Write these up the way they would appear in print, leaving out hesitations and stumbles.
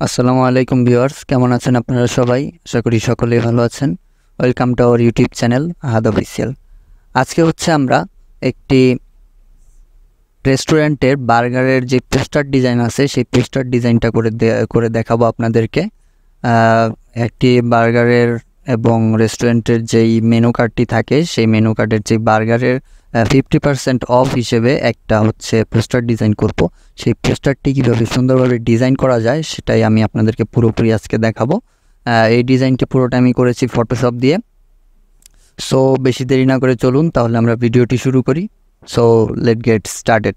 আসসালামু আলাইকুম ভিউয়ার্স, কেমন আছেন আপনারা সবাই? আশা করি সকলেই ভালো আছেন। Welcome to our YouTube channel Ahad official. আজকে আমরা একটি রেস্টুরেন্টের বার্গারের যে পোস্টার ডিজাইন আছে সেই পোস্টার ডিজাইনটা করে দেখাবো আপনাদেরকে। একটি বার্গারের এবং রেস্টুরেন্টের যেই মেনু কার্ডটি থাকে সেই মেনু কার্ডের যে বার্গারের 50% অফ হিসেবে একটা পোস্টার ডিজাইন করব। সেই পোস্টারটি কীভাবে সুন্দরভাবে ডিজাইন করা যায় সেটাই আমি আপনাদেরকে পুরোপুরি আজকে দেখাবো। এই ডিজাইনটি পুরোটা আমি করেছি ফটোশপ দিয়ে। সো বেশি দেরি না করে চলুন তাহলে আমরা ভিডিওটি শুরু করি। So let get started.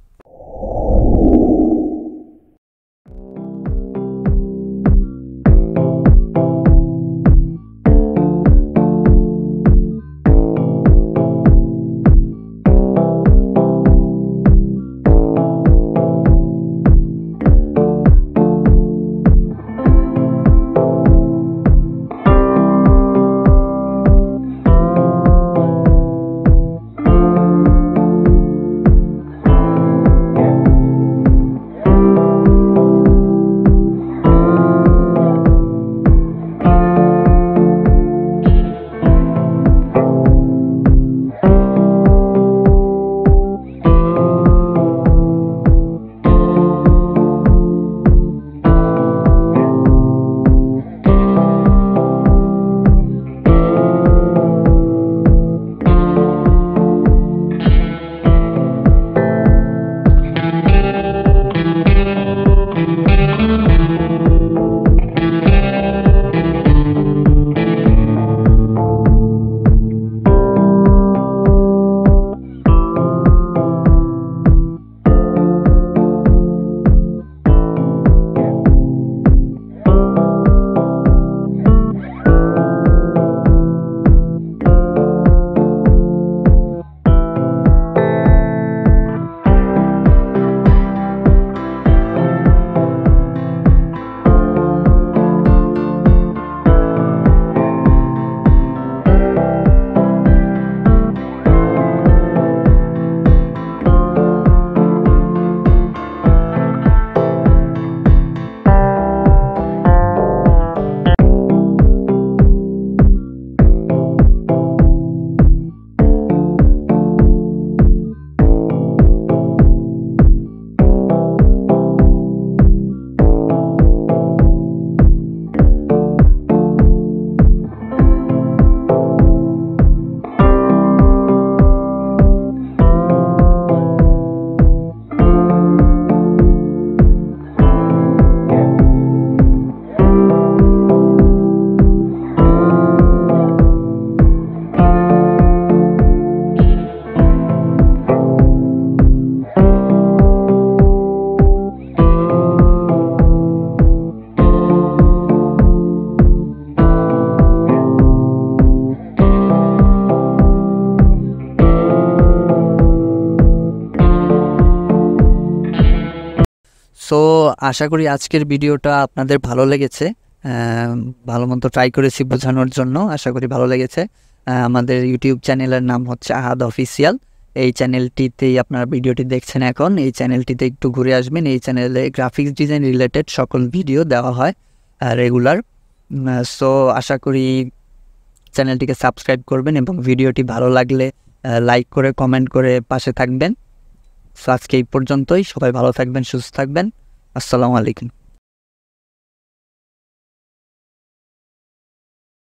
So আশা করি আজকের ভিডিওটা আপনাদের ভালো লেগেছে। ভালো মতো ট্রাই করেছি বোঝানোর জন্য, আশা করি ভালো লেগেছে। আমাদের ইউটিউব চ্যানেলের নাম হচ্ছে আহাদ অফিসিয়াল। এই চ্যানেলটিতেই আপনারা ভিডিওটি দেখছেন এখন। এই চ্যানেলটিতে একটু ঘুরে আসবেন। এই চ্যানেলে গ্রাফিক্স ডিজাইন রিলেটেড সকল ভিডিও দেওয়া হয় রেগুলার। সো আশা করি চ্যানেলটিকে সাবস্ক্রাইব করবেন এবং ভিডিওটি ভালো লাগলে লাইক করে কমেন্ট করে পাশে থাকবেন। সো আজকে এই পর্যন্তই। সবাই ভালো থাকবেন, সুস্থ থাকবেন। আসসালামু আলাইকুম।